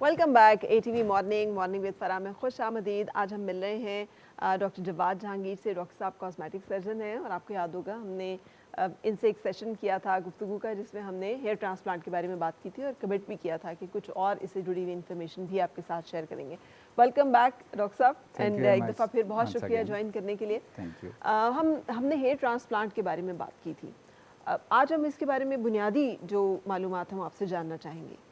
Welcome back ATV morning with Farah में खुश आमदीद। आज हम मिल रहे हैं डॉक्टर जवाद जहांगीर से। डॉक्टर साहब कॉस्मेटिक सर्जन हैं और आपको याद होगा हमने इनसे एक सेशन किया था गुफ्तगू का, जिसमें हमने हेयर ट्रांसप्लांट के बारे में बात की थी और कमिट भी किया था कि कुछ और इससे जुड़ी हुई इन्फॉर्मेशन भी आपके साथ शेयर करेंगे। वेलकम बैक डॉक्टर साहब, थैंक यू एंड वेरी एक मच दफ़ा फिर बहुत वंस शुक्रिया अगेन। ज्वाइन करने के लिए। Thank you. हमने हेयर ट्रांसप्लांट के बारे में बात की थी। आज हम इसके बारे में बुनियादी जो मालूमात हम आपसे जानना चाहेंगे।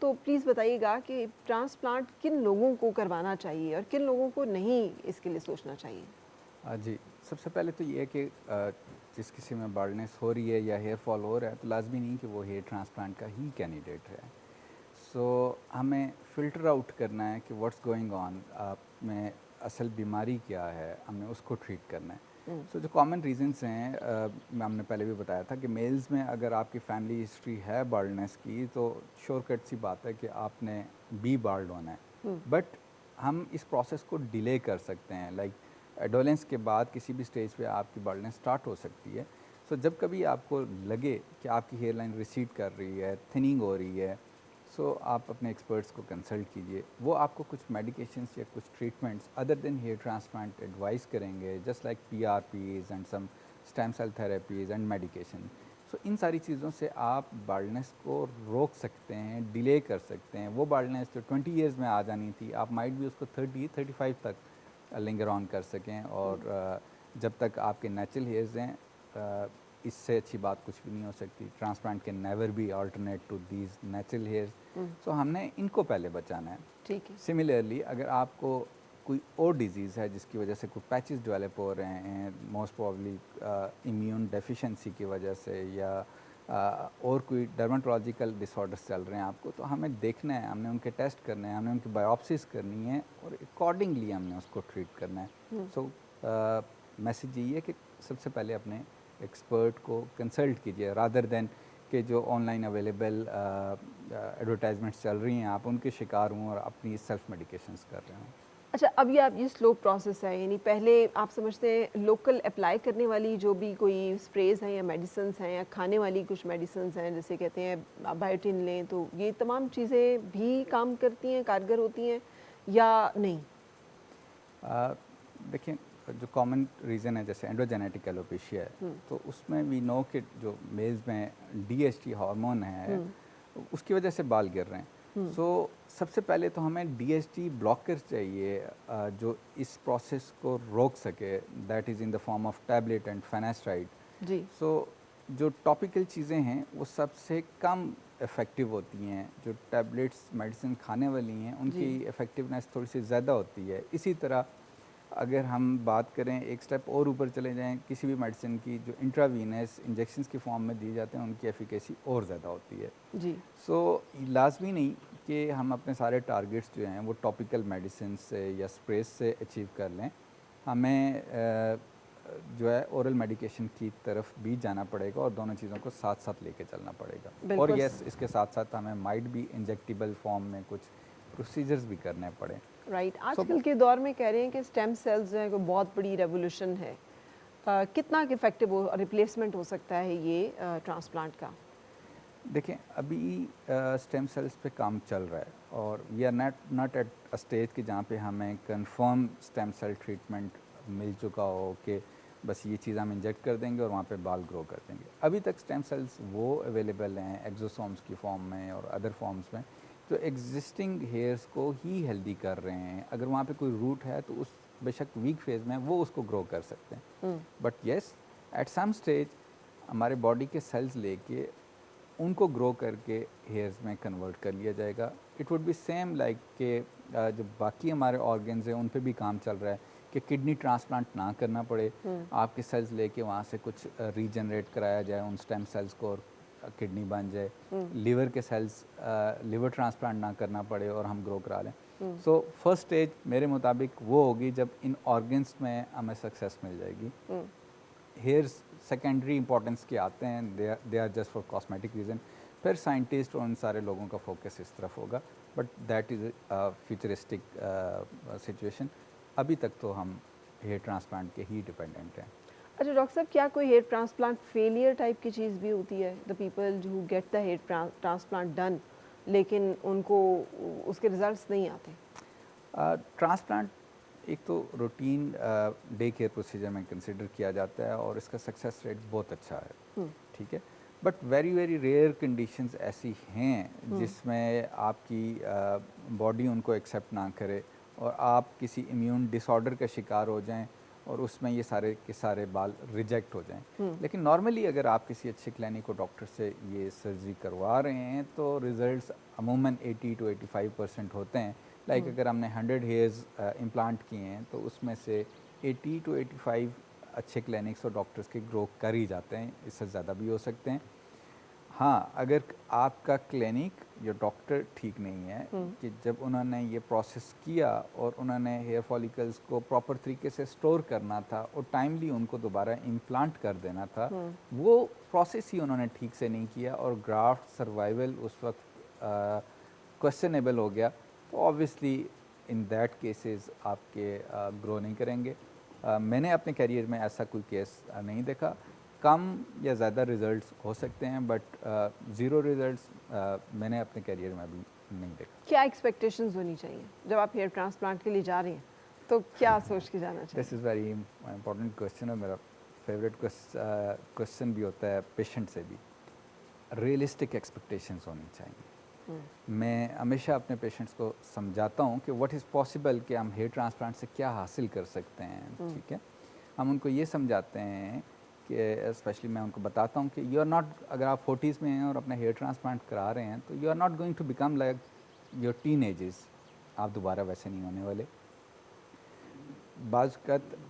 तो प्लीज़ बताइएगा कि ट्रांसप्लांट किन लोगों को करवाना चाहिए और किन लोगों को नहीं इसके लिए सोचना चाहिए। जी, सबसे पहले तो ये है कि जिस किसी में बाल्डनेस हो रही है या हेयर फॉल हो रहा है तो लाजमी नहीं कि वो हेयर ट्रांसप्लांट का ही कैंडिडेट है। सो हमें फ़िल्टर आउट करना है कि व्हाट्स गोइंग ऑन, आप में असल बीमारी क्या है, हमें उसको ट्रीट करना है। सो जो कॉमन रीजंस हैं, हमने पहले भी बताया था कि मेल्स में अगर आपकी फैमिली हिस्ट्री है बाल्डनेस की तो श्योर कट सी बात है कि आपने बी बाल्ड होना है। बट हम इस प्रोसेस को डिले कर सकते हैं, लाइक एडोलेंस के बाद किसी भी स्टेज पे आपकी बाल्डनेस स्टार्ट हो सकती है। सो जब कभी आपको लगे कि आपकी हेयर लाइन रिसीड कर रही है, थिनिंग हो रही है, सो आप अपने एक्सपर्ट्स को कंसल्ट कीजिए। वो आपको कुछ मेडिकेशंस या कुछ treatments other than hair transplant advice करेंगे, just like PRPs and some stem cell therapies and medication. So इन सारी चीज़ों से आप बाल्डनेस को रोक सकते हैं, डिले कर सकते हैं। वो बाल्डनेस जो 20 ईयर्स में आ जानी थी, आप माइट भी उसको 30-35 तक लिंगर ऑन कर सकें। और जब तक आपके नेचुरल हेयर्स हैं, इससे अच्छी बात कुछ भी नहीं हो सकती। Transplant can never be alternate to these natural hairs. So हमने इनको पहले बचाना है। ठीक है। सिमिलरली अगर आपको कोई और डिजीज़ है जिसकी वजह से कोई पैचेस डेवलप हो रहे हैं, मोस्ट प्रॉब्ली इम्यून डेफिशिएंसी की वजह से, या और कोई डर्मेटोलॉजिकल डिसऑर्डर्स चल रहे हैं आपको, तो हमें देखना है, हमने उनके टेस्ट करने हैं, हमने उनकी बायोप्सीज करनी है और अकॉर्डिंगली हमने उसको ट्रीट करना है। सो मैसेज यही है कि सबसे पहले अपने एक्सपर्ट को कंसल्ट कीजिए, रादर देन कि जो ऑनलाइन अवेलेबल एडवर्टाइजमेंट्स चल रही हैं आप उनके शिकार हों और अपनी सेल्फ मेडिकेशंस कर रहे हों। अच्छा, अब ये स्लो प्रोसेस है, यानी पहले आप समझते हैं लोकल अप्लाई करने वाली जो भी कोई स्प्रेज हैं या मेडिसिन्स हैं या खाने वाली कुछ मेडिसिन्स हैं, जैसे कहते हैं बायोटिन लें, तो ये तमाम चीज़ें भी काम करती हैं, कारगर होती हैं या नहीं? देखिए, जो कॉमन रीज़न है जैसे एंड्रोजेनेटिक एलोपेशिया है, तो उसमें वी नो कि जो मेल्स में डीएचटी हार्मोन है उसकी वजह से बाल गिर रहे हैं। सो सबसे पहले तो हमें डीएचटी ब्लॉकर चाहिए जो इस प्रोसेस को रोक सके, that is in the form of tablet and finasteride. जी। सो जो टॉपिकल चीज़ें हैं वो सबसे कम इफ़ेक्टिव होती हैं। जो टैबलेट्स मेडिसिन खाने वाली हैं उनकी जी। इफ़ेक्टिवनेस थोड़ी सी ज़्यादा होती है। इसी तरह अगर हम बात करें, एक स्टेप और ऊपर चले जाएं, किसी भी मेडिसिन की जो इंट्रावीनस इंजेक्शंस की फॉर्म में दिए जाते हैं उनकी एफिकेसी और ज़्यादा होती है। जी। सो लाजमी नहीं कि हम अपने सारे टारगेट्स जो हैं वो टॉपिकल मेडिसिन से या स्प्रेस से अचीव कर लें। हमें जो है ओरल मेडिकेशन की तरफ भी जाना पड़ेगा और दोनों चीज़ों को साथ साथ लेके चलना पड़ेगा। और बिल्कुल। यस, इसके साथ साथ हमें माइट भी इंजेक्टेबल फॉर्म में कुछ प्रोसीजर्स भी करने पड़े। राइट। सो आजकल के दौर में कह रहे हैं कि स्टेम सेल्स जो है कोई बहुत बड़ी रेवोल्यूशन है। कितना इफेक्टिव हो रिप्लेसमेंट हो सकता है ये ट्रांसप्लांट का? देखें, अभी स्टेम सेल्स पे काम चल रहा है और we are not at a stage कि जहाँ पे हमें कंफर्म स्टेम सेल ट्रीटमेंट मिल चुका हो कि बस ये चीज़ हम इंजेक्ट कर देंगे और वहाँ पे बाल ग्रो कर देंगे। अभी तक स्टेम सेल्स वो अवेलेबल हैं एक्सोसोम्स की फॉर्म में और अदर फॉर्म्स में, जो एग्जिस्टिंग हेयर्स को ही हेल्दी कर रहे हैं। अगर वहाँ पे कोई रूट है तो उस बेशक वीक फेज़ में वो उसको ग्रो कर सकते हैं। But yes, at some stage हमारे बॉडी के सेल्स लेके उनको ग्रो करके हेयर्स में कन्वर्ट कर लिया जाएगा। It would be same like कि जो बाकी हमारे ऑर्गन्स हैं उन पे भी काम चल रहा है कि किडनी ट्रांसप्लांट ना करना पड़े, आपके सेल्स लेके वहाँ से कुछ रीजनरेट कराया जाए उन स्टेम सेल्स को और किडनी बन जाए। लिवर के सेल्स, लिवर ट्रांसप्लांट ना करना पड़े और हम ग्रो करा लें। सो फर्स्ट स्टेज मेरे मुताबिक वो होगी जब इन ऑर्गन्स में हमें सक्सेस मिल जाएगी। हेयर्स सेकेंडरी इंपॉर्टेंस के आते हैं, they are just for cosmetic reason. फिर साइंटिस्ट और उन सारे लोगों का फोकस इस तरफ होगा, but that is futuristic situation. अभी तक तो हम हेयर ट्रांसप्लांट के ही डिपेंडेंट हैं। अच्छा डॉक्टर साहब, क्या कोई हेयर ट्रांसप्लांट फेलियर टाइप की चीज़ भी होती है? The people who get the hair transplant done, लेकिन उनको उसके रिजल्ट्स नहीं आते? ट्रांसप्लांट एक तो रूटीन डे केयर प्रोसीजर में कंसिडर किया जाता है और इसका सक्सेस रेट बहुत अच्छा है, हम्म, ठीक है। But very very rare conditions ऐसी हैं हम्म, जिसमें आपकी बॉडी उनको एक्सेप्ट ना करे और आप किसी इम्यून डिसऑर्डर का शिकार हो जाएं और उसमें ये सारे के सारे बाल रिजेक्ट हो जाएं। हम्म, लेकिन नॉर्मली अगर आप किसी अच्छे क्लिनिक और डॉक्टर से ये सर्जरी करवा रहे हैं तो रिजल्ट्स अमूमन 80 to 85% होते हैं। लाइक अगर हमने 100 हेयर्स इम्प्लांट किए हैं तो उसमें से 80 to 85 अच्छे क्लिनिक्स और डॉक्टर्स के ग्रो कर ही जाते हैं, इससे ज़्यादा भी हो सकते हैं। हाँ, अगर आपका क्लिनिक या डॉक्टर ठीक नहीं है कि जब उन्होंने ये प्रोसेस किया और उन्होंने हेयर फॉलिकल्स को प्रॉपर तरीके से स्टोर करना था और टाइमली उनको दोबारा इम्प्लांट कर देना था, वो प्रोसेस ही उन्होंने ठीक से नहीं किया और ग्राफ्ट सर्वाइवल उस वक्त क्वेश्चनेबल हो गया, तो ऑब्वियसली इन दैट केसेस आपके ग्रो नहीं करेंगे। मैंने अपने करियर में ऐसा कोई केस नहीं देखा। कम या ज़्यादा रिजल्ट्स हो सकते हैं बट ज़ीरो रिजल्ट्स मैंने अपने करियर में अभी नहीं देखा। क्या एक्सपेक्टेशंस होनी चाहिए जब आप हेयर ट्रांसप्लांट के लिए जा रही हैं, तो क्या सोच के जाना दिस चाहिए? इज़ वेरी इंपॉर्टेंट क्वेश्चन और मेरा फेवरेट क्वेश्चन भी होता है पेशेंट से भी। रियलिस्टिक एक्सपेक्टेशंस होनी चाहिए। मैं हमेशा अपने पेशेंट्स को समझाता हूँ कि व्हाट इज़ पॉसिबल कि हम हेयर ट्रांसप्लांट से क्या हासिल कर सकते हैं, ठीक है। हम उनको ये समझाते हैं कि स्पेशली मैं उनको बताता हूँ कि यू आर नॉट, अगर आप 40s में हैं और अपना हेयर ट्रांसप्लांट करा रहे हैं तो you are not going to become like your teenagers, आप दोबारा वैसे नहीं होने वाले। बाज़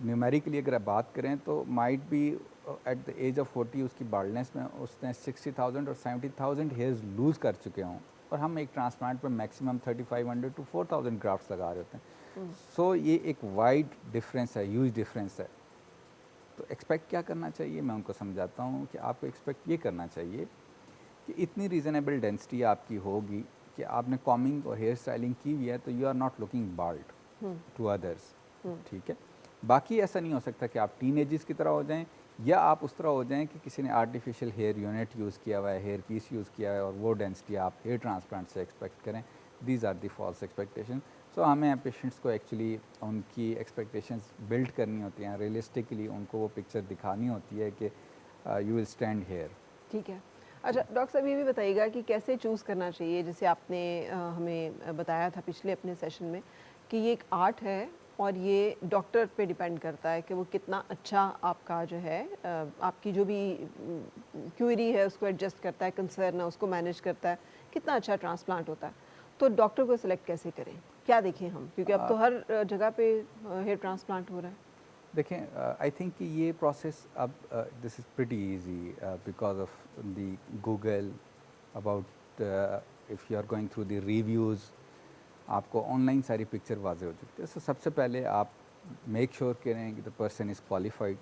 न्यूमेरिकली अगर आप बात करें तो might be at the age of 40 उसकी बाल्डनेस में उसने 60,000 और 70,000 हेयर्स लूज़ कर चुके हों और हम एक ट्रांसप्लांट पर मैक्सिमम 3500 to 4000 ग्राफ्ट्स लगा रहे होते हैं। सो ये एक वाइड डिफरेंस है, ह्यूज डिफरेंस है। तो एक्सपेक्ट क्या करना चाहिए, मैं उनको समझाता हूँ कि आपको एक्सपेक्ट ये करना चाहिए कि इतनी रीज़नेबल डेंसिटी आपकी होगी कि आपने कॉमिंग और हेयर स्टाइलिंग की हुई है तो you are not looking bald to others, ठीक है। बाकी ऐसा नहीं हो सकता कि आप टीनेजर्स की तरह हो जाएं या आप उस तरह हो जाएं कि किसी ने आर्टिफिशियल हेयर यूनिट यूज़ किया हुआ है, हेयर पीस यूज़ किया है और वो डेंसिटी आप हेयर ट्रांसप्लांट से एक्सपेक्ट करें। These are the false expectation. So हमें पेशेंट्स को एक्चुअली उनकी एक्सपेक्टेशंस बिल्ड करनी होती हैं, रियलिस्टिकली उनको वो पिक्चर दिखानी होती है कि यू विल स्टैंड हेयर। ठीक है। अच्छा डॉक्टर साहब, ये भी बताइएगा कि कैसे चूज़ करना चाहिए, जैसे आपने हमें बताया था पिछले अपने सेशन में कि ये एक आर्ट है और ये डॉक्टर पे डिपेंड करता है कि वो कितना अच्छा आपका जो है आपकी जो भी क्वेरी है उसको एडजस्ट करता है, कंसर्न है उसको मैनेज करता है, कितना अच्छा ट्रांसप्लांट होता है। तो डॉक्टर को सिलेक्ट कैसे करें, क्या देखें हम, क्योंकि अब तो हर जगह पे हेयर ट्रांसप्लांट हो रहा है। देखें, आई थिंक कि ये प्रोसेस अब this is pretty easy because of the Google about, if you are going through the reviews आपको ऑनलाइन सारी पिक्चर वाज़े हो चुकी है। तो सबसे पहले आप मेक श्योर करें कि द पर्सन इज़ क्वालिफाइड,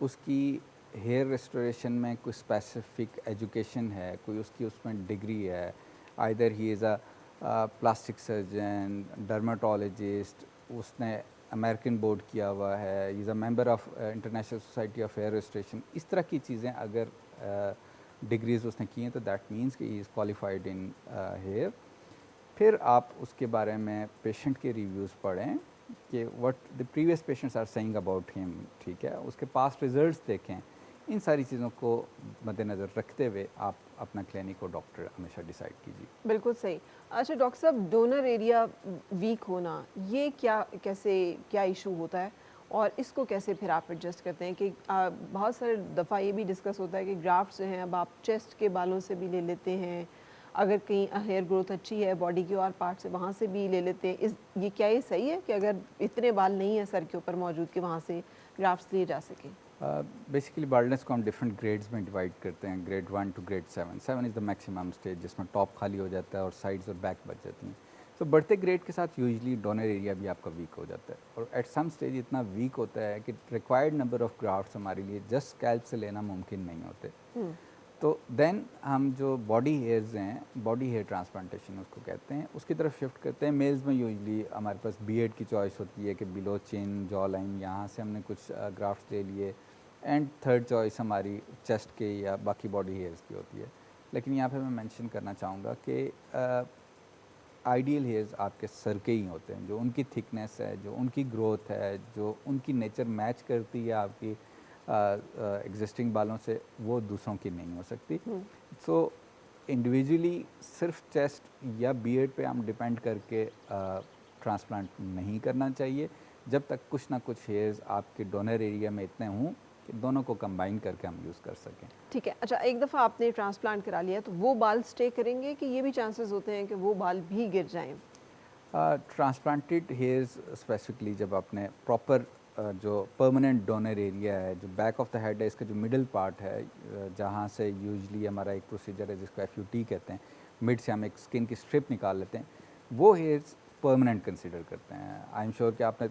उसकी हेयर रेस्टोरेशन में कोई स्पेसिफिक एजुकेशन है, कोई उसकी उसमें डिग्री है, either he is a plastic surgeon, dermatologist, उसने अमेरिकन बोर्ड किया हुआ है, is a member of international society of hair restoration. इस तरह की चीज़ें अगर डिग्रीज़ उसने की हैं तो दैट मीन्स कि he is qualified in hair. फिर आप उसके बारे में पेशेंट के रिव्यूज़ पढ़ें कि what the previous patients are saying about him, ठीक है, उसके पास्ट रिजल्ट्स देखें। इन सारी चीज़ों को मद्देनज़र रखते हुए आप अपना क्लिनिक और डॉक्टर हमेशा डिसाइड कीजिए। बिल्कुल सही। अच्छा डॉक्टर साहब, डोनर एरिया वीक होना, ये कैसे क्या इशू होता है और इसको कैसे फिर आप एडजस्ट करते हैं कि बहुत सारे दफ़ा ये भी डिस्कस होता है कि ग्राफ्ट्स जो हैं अब आप चेस्ट के बालों से भी ले लेते हैं, अगर कहीं हेयर ग्रोथ अच्छी है बॉडी के और पार्ट से वहाँ से भी ले लेते हैं। ये क्या ये सही है कि अगर इतने बाल नहीं है सर के ऊपर मौजूद कि वहाँ से ग्राफ्ट्स लिए जा सकें? बेसिकली बाल्डनेस को हम डिफरेंट ग्रेड्स में डिवाइड करते हैं, grade 1 to grade 7। 7 is the maximum stage जिसमें टॉप खाली हो जाता है और साइड्स और बैक बच जाती हैं। तो बढ़ते ग्रेड के साथ यूजुअली डोनर एरिया भी आपका वीक हो जाता है और एट सम स्टेज इतना वीक होता है कि रिक्वायर्ड नंबर ऑफ ग्राफ्ट्स हमारे लिए जस्ट स्कैल्प से लेना मुमकिन नहीं होते। तो देन हम जो बॉडी हेयर्स हैं, बॉडी हेयर ट्रांसप्लांटेशन उसको कहते हैं, उसकी तरफ शिफ्ट करते हैं। मेल्स में यूजुअली हमारे पास बीएड की चॉइस होती है कि बिलो चिन, जॉ लाइन, यहाँ से हमने कुछ ग्राफ्ट्स ले लिए, एंड थर्ड चॉइस हमारी चेस्ट के या बाकी बॉडी हेयर्स की होती है। लेकिन यहाँ पे मैं मेंशन करना चाहूँगा कि आइडियल हेयर्स आपके सर के ही होते हैं, जो उनकी थिकनेस है, जो उनकी ग्रोथ है, जो उनकी नेचर मैच करती है आपकी एग्जिस्टिंग बालों से, वो दूसरों की नहीं हो सकती। सो इंडिविजुअली सिर्फ चेस्ट या बियर्ड पे हम डिपेंड करके ट्रांसप्लांट नहीं करना चाहिए, जब तक कुछ ना कुछ हेयर्स आपके डोनर एरिया में इतने हों कि दोनों को कंबाइन करके हम यूज़ कर सकें। ठीक है। अच्छा, एक दफ़ा आपने ट्रांसप्लांट करा लिया तो वो बाल स्टे करेंगे कि ये भी चांसेस होते हैं कि वो बाल भी गिर जाएँ? ट्रांसप्लांटेड हेयर्स स्पेसिफिकली जब आपने प्रॉपर जो परमानेंट डोनर एरिया है, जो बैक ऑफ द हेड है, इसका जो मिडल पार्ट है, जहाँ से यूजुअली हमारा एक प्रोसीजर है जिसको एफयूटी कहते हैं, मिड से हम एक स्किन की स्ट्रिप निकाल लेते हैं, वो हेयर्स परमानेंट कंसिडर करते हैं। आई एम श्योर कि आपने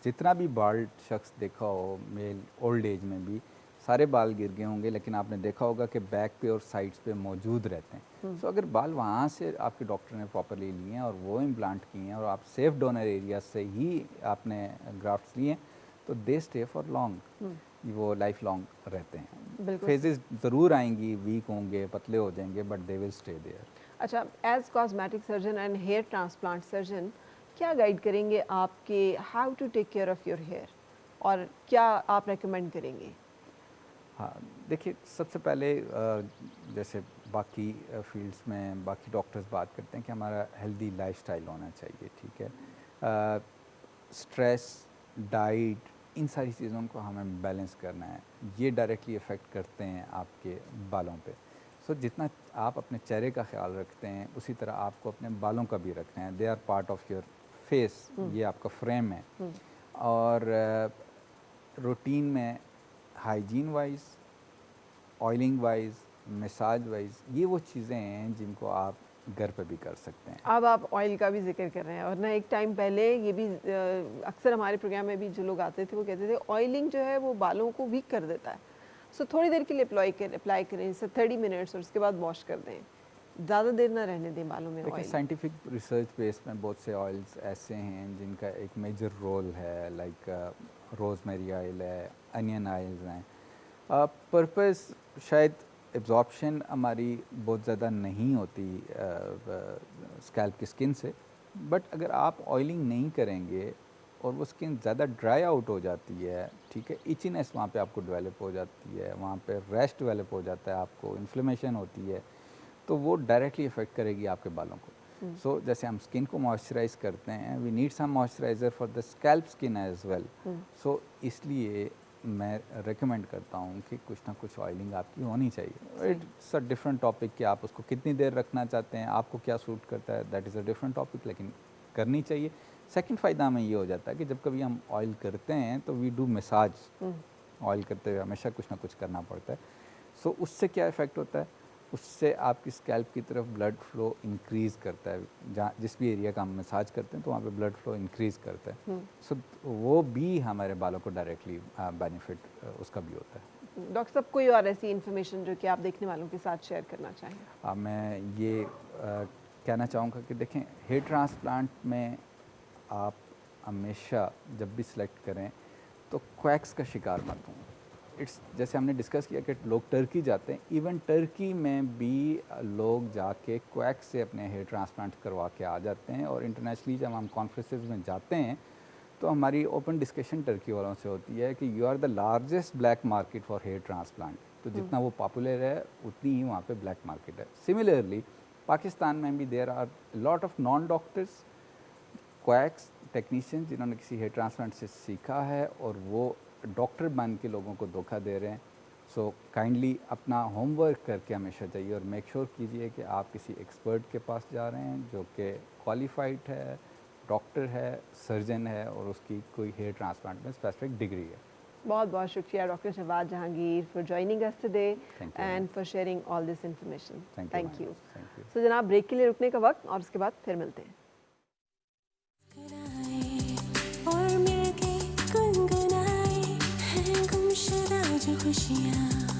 जितना भी बाल्ड शख्स देखा हो, मेल ओल्ड एज में भी सारे बाल गिर गए होंगे, लेकिन आपने देखा होगा कि बैक पे और साइड्स पे मौजूद रहते हैं। सो अगर बाल वहाँ से आपके डॉक्टर ने प्रॉपरली लिए हैं और वो इम्प्लांट किए हैं और आप सेफ डोनर एरिया से ही आपने ग्राफ्ट्स लिए हैं, तो दे स्टे फॉर लॉन्ग, वो लाइफ लॉन्ग रहते हैं। फेजेस ज़रूर आएंगी, वीक होंगे, पतले हो जाएंगे, but they will stay there. अच्छा, as cosmetic surgeon and hair transplant surgeon क्या गाइड करेंगे आपके how to take care of your hair, और क्या आप रेकमेंड करेंगे? हाँ, देखिए सबसे पहले जैसे बाकी फील्ड्स में बाकी डॉक्टर्स बात करते हैं कि हमारा हेल्दी लाइफस्टाइल होना चाहिए, ठीक है। स्ट्रेस, डाइट, इन सारी चीज़ों को हमें बैलेंस करना है, ये डायरेक्टली इफ़ेक्ट करते हैं आपके बालों पे। सो जितना आप अपने चेहरे का ख्याल रखते हैं, उसी तरह आपको अपने बालों का भी रखना है। They are part of your face, ये आपका फ्रेम है। और रूटीन में hygiene wise, oiling wise, massage wise, ये वो चीज़ें हैं जिनको आप घर पे भी कर सकते हैं। अब आप ऑयल का भी जिक्र कर रहे हैं, और ना एक टाइम पहले ये भी अक्सर हमारे प्रोग्राम में भी जो लोग आते थे वो कहते थे ऑयलिंग जो है वो बालों को वीक कर देता है, सो थोड़ी देर के लिए अप्लाई करें, जैसे 30 मिनट्स, और उसके बाद वॉश कर दें, ज़्यादा देर ना रहने दें बालों में देखिए ऑयल। साइंटिफिक रिसर्च बेस में बहुत से ऑयल्स ऐसे हैं जिनका एक मेजर रोल है, लाइक रोज़मेरी ऑयल है, अनियन ऑयल्स हैं। पर्पस शायद एब्जॉर्प्शन हमारी बहुत ज़्यादा नहीं होती स्कैल्प की स्किन से, बट अगर आप ऑयलिंग नहीं करेंगे और वो स्किन ज़्यादा ड्राई आउट हो जाती है, ठीक है, इचीनेस वहाँ पे आपको डेवलप हो जाती है, वहाँ पे रैश डेवलप हो जाता है, आपको इन्फ्लेमेशन होती है, तो वो डायरेक्टली इफ़ेक्ट करेगी आपके बालों को। सो जैसे हम स्किन को मॉइस्चराइज करते हैं, we need some moisturiser for the scalp skin as well. So इसलिए मैं रेकमेंड करता हूँ कि कुछ ना कुछ ऑयलिंग आपकी होनी चाहिए। इट्स अ डिफरेंट टॉपिक कि आप उसको कितनी देर रखना चाहते हैं, आपको क्या सूट करता है, that is a different topic, लेकिन करनी चाहिए। सेकंड फ़ायदा हमें ये हो जाता है कि जब कभी हम ऑयल करते हैं तो वी डू मसाज, ऑयल करते हुए हमेशा कुछ ना कुछ करना पड़ता है। सो उससे क्या इफ़ेक्ट होता है, उससे आपकी स्कैल्प की तरफ ब्लड फ्लो इंक्रीज़ करता है, जहाँ जिस भी एरिया का हम मसाज करते हैं तो वहाँ पे ब्लड फ्लो इंक्रीज़ करता है। सो वो भी हमारे बालों को डायरेक्टली बेनिफिट उसका भी होता है। डॉक्टर साहब, कोई और ऐसी इन्फॉर्मेशन जो कि आप देखने वालों के साथ शेयर करना चाहें? मैं ये कहना चाहूँगा कि देखें, हेयर ट्रांसप्लांट में आप हमेशा जब भी सिलेक्ट करें तो क्वैक्स का शिकार मत हों। इट्स जैसे हमने डिस्कस किया कि लोग टर्की जाते हैं, इवन टर्की में भी लोग जाके क्वैक्स से अपने हेयर ट्रांसप्लांट करवा के आ जाते हैं। और इंटरनेशनली जब हम कॉन्फ्रेंसेस में जाते हैं तो हमारी ओपन डिस्कशन टर्की वालों से होती है कि you are the largest black market for hair transplant. तो जितना वो पॉपुलर है उतनी ही वहाँ पे ब्लैक मार्केट है। सिमिलरली पाकिस्तान में भी there are lot of non doctors, quacks technician, जिन्होंने किसी हेयर ट्रांसप्लांट से सीखा है और वो डॉक्टर बन के लोगों को धोखा दे रहे हैं। सो काइंडली अपना होमवर्क करके हमेशा जाइए और मेक श्योर कीजिए कि आप किसी एक्सपर्ट के पास जा रहे हैं जो कि क्वालिफाइड है, डॉक्टर है, सर्जन है और उसकी कोई हेयर ट्रांसप्लांट में स्पेसिफिक डिग्री है। बहुत बहुत शुक्रिया doctor Jawad Jahangir for joining us today and for sharing all this information. Thank you. So जनाब, ब्रेक के लिए रुकने का वक्त, और उसके बाद फिर मिलते हैं। और मिलके गुनगुनाए हैं गुमशुदा जो खुशियाँ।